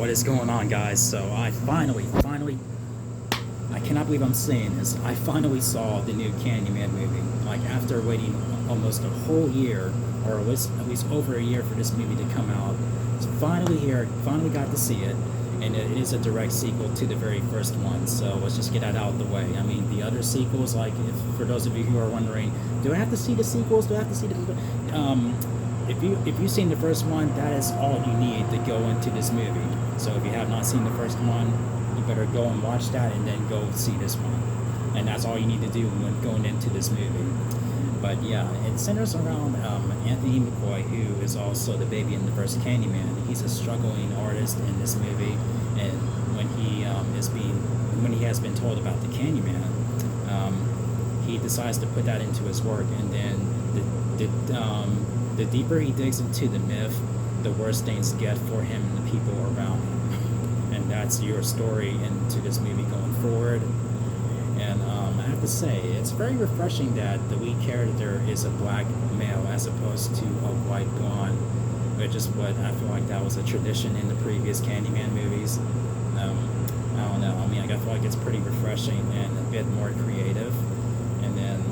What is going on, guys? So I finally, I cannot believe I'm saying this. I finally saw the new Candyman movie. Like, after waiting almost a whole year, or at least over a year for this movie to come out. It's finally here, finally got to see it. And it is a direct sequel to the very first one, so let's just get that out of the way. I mean, the other sequels, like, for those of you who are wondering, do I have to see the sequels? Do I have to see the... if you've seen the first one, that is all you need to go into this movie. So if you have not seen the first one, you better go and watch that and then go see this one. And that's all you need to do when going into this movie. But yeah, it centers around Anthony McCoy, who is also the baby in the first Candyman. He's a struggling artist in this movie, and when he has been told about the Candyman, he decides to put that into his work. And then the deeper he digs into the myth, the worse things get for him and the people around him. And that's your story into this movie going forward. And I have to say, it's very refreshing that the lead character is a black male as opposed to a white blonde, which is what I feel like that was a tradition in the previous Candyman movies. I don't know. I mean, I feel like it's pretty refreshing and a bit more creative. And then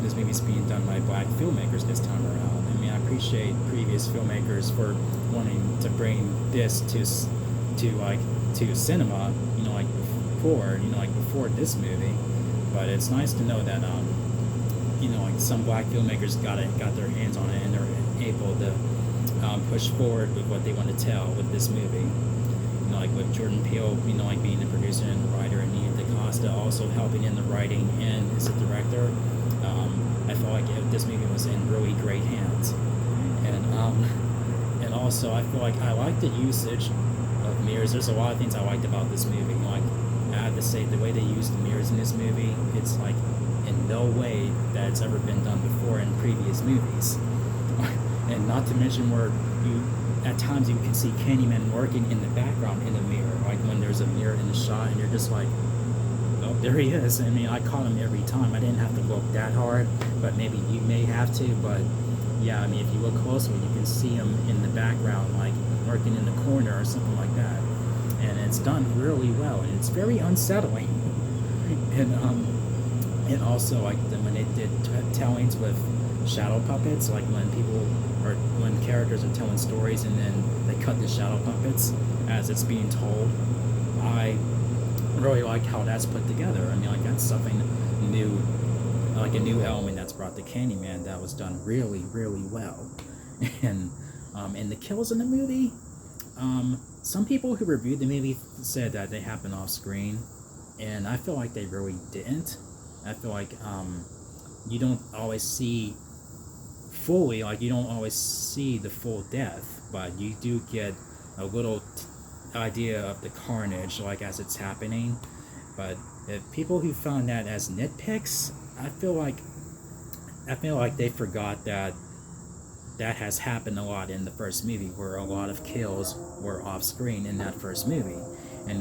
this movie's being done by black filmmakers this time around. I mean, I appreciate previous filmmakers for wanting to bring this to cinema. Before this movie, but it's nice to know that some black filmmakers got their hands on it and they're able to push forward with what they want to tell with this movie. Like with Jordan Peele, being the producer and the writer, and Nia DaCosta also helping in the writing and as a director. I felt like this movie was in really great hands, and also I feel like I like the usage of mirrors. There's a lot of things I liked about this movie. Like, I have to say, the way they used the mirrors in this movie, it's like in no way that it's ever been done before in previous movies. And not to mention where at times you can see Candyman working in the background in a mirror, like when there's a mirror in the shot and you're just like, oh, there he is. I mean, I caught him every time. I didn't have to look that hard, but maybe you may have to. But yeah, I mean, if you look closely, you can see him in the background, like working in the corner or something like that. And it's done really well, and it's very unsettling. And also, like, when they did tellings with shadow puppets, like when characters are telling stories and then they cut the shadow puppets as it's being told, I really like how that's put together. I mean, like, that's something new, like a new element that's brought to Candyman that was done really, really well. And the kills in the movie, some people who reviewed the movie said that they happened off screen, and I feel like they really didn't. I feel like you don't always see fully, like, you don't always see the full death, but you do get a little idea of the carnage, like, as it's happening. But if people who found that as nitpicks, I feel like they forgot that has happened a lot in the first movie, where a lot of kills were off screen in that first movie, and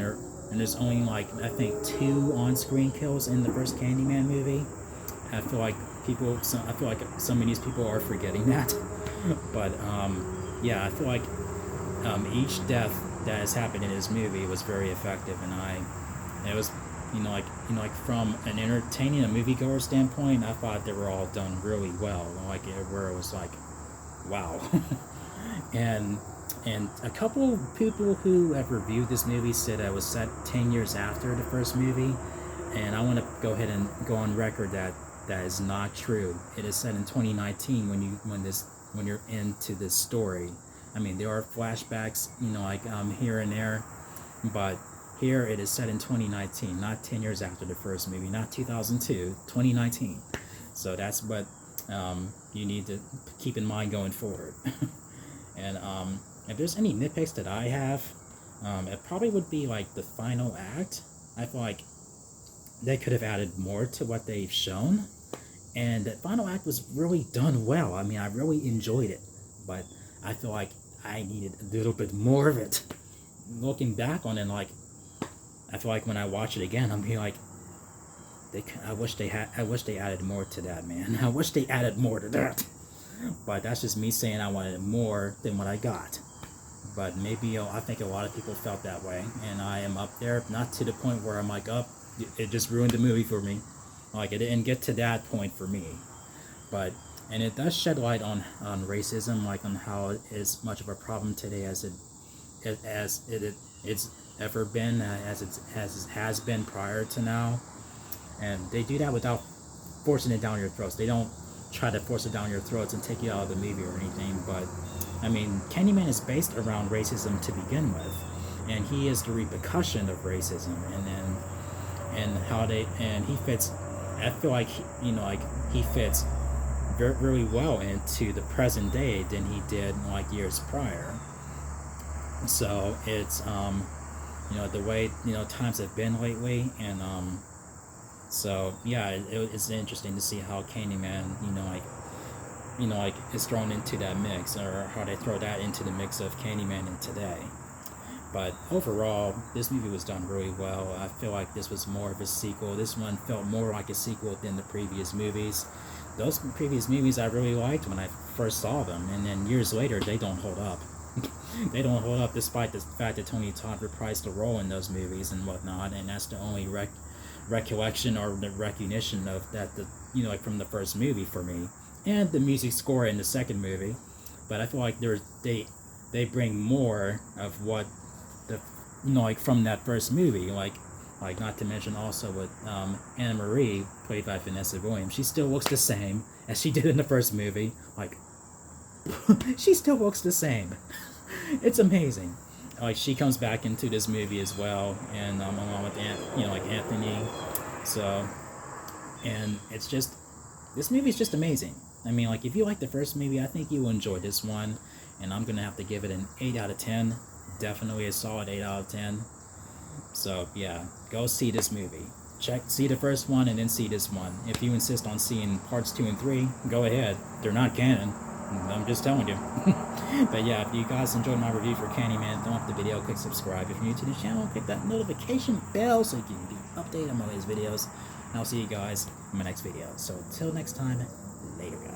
there's only, like, I think 2 on-screen kills in the first Candyman movie. I feel like some of these people are forgetting that. But yeah, I feel like each death that has happened in this movie was very effective, and it was like from an entertaining, a moviegoer standpoint, I thought they were all done really well. Like, where it was like, wow. and a couple of people who have reviewed this movie said it was set 10 years after the first movie, and I want to go ahead and go on record that is not true. It is set in 2019 when you're into this story. I mean, there are flashbacks, here and there, but here it is set in 2019, not 10 years after the first movie, not 2002, 2019. So that's what you need to keep in mind going forward. And if there's any nitpicks that I have, it probably would be like the final act. I feel like they could have added more to what they've shown, and the final act was really done well. I mean, I really enjoyed it, but I feel like I needed a little bit more of it. Looking back on it, like, I feel like when I watch it again, I'm being like, I wish they added more to that, man. I wish they added more to that. But that's just me saying I wanted more than what I got. but maybe I think a lot of people felt that way, and I am up there, not to the point where I'm like, up, it just ruined the movie for me. Like it didn't get to that point for me, but and it does shed light on racism, like on how it is much of a problem today it's ever been, as it has been prior to now, and they do that without forcing it down your throats. They don't try to force it down your throats and take you out of the movie or anything, but I mean, Candyman is based around racism to begin with, and he is the repercussion of racism, and then and he fits. I feel like he fits very, really well into the present day than he did like years prior. So it's the way times have been lately, and so yeah, it's interesting to see how Candyman is thrown into that mix, or how they throw that into the mix of Candyman in today. But overall, this movie was done really well. I feel like this was more of a sequel. This one felt more like a sequel than the previous movies. Those previous movies I really liked when I first saw them, and then years later, they don't hold up. They don't hold up, despite the fact that Tony Todd reprised the role in those movies and whatnot, and that's the only recollection or the recognition of that, like from the first movie for me, and the music score in the second movie. But I feel like they bring more of what the like from that first movie, like not to mention also with Anna Marie, played by Vanessa Williams. She still looks the same as she did in the first movie. Like she still looks the same. It's amazing. Like she comes back into this movie as well, and along with Anthony. So, and it's just, this movie is just amazing. I mean, like if you like the first movie, I think you will enjoy this one, and I'm gonna have to give it an 8 out of 10. Definitely a solid 8 out of 10. So yeah, go see this movie. See the first one and then see this one. If you insist on seeing parts 2 and 3, go ahead. They're not canon. I'm just telling you. But yeah, if you guys enjoyed my review for Candyman, thumb up the video, click subscribe. If you're new to the channel, click that notification bell so you can be updated on my latest videos. And I'll see you guys in my next video. So until next time, later guys.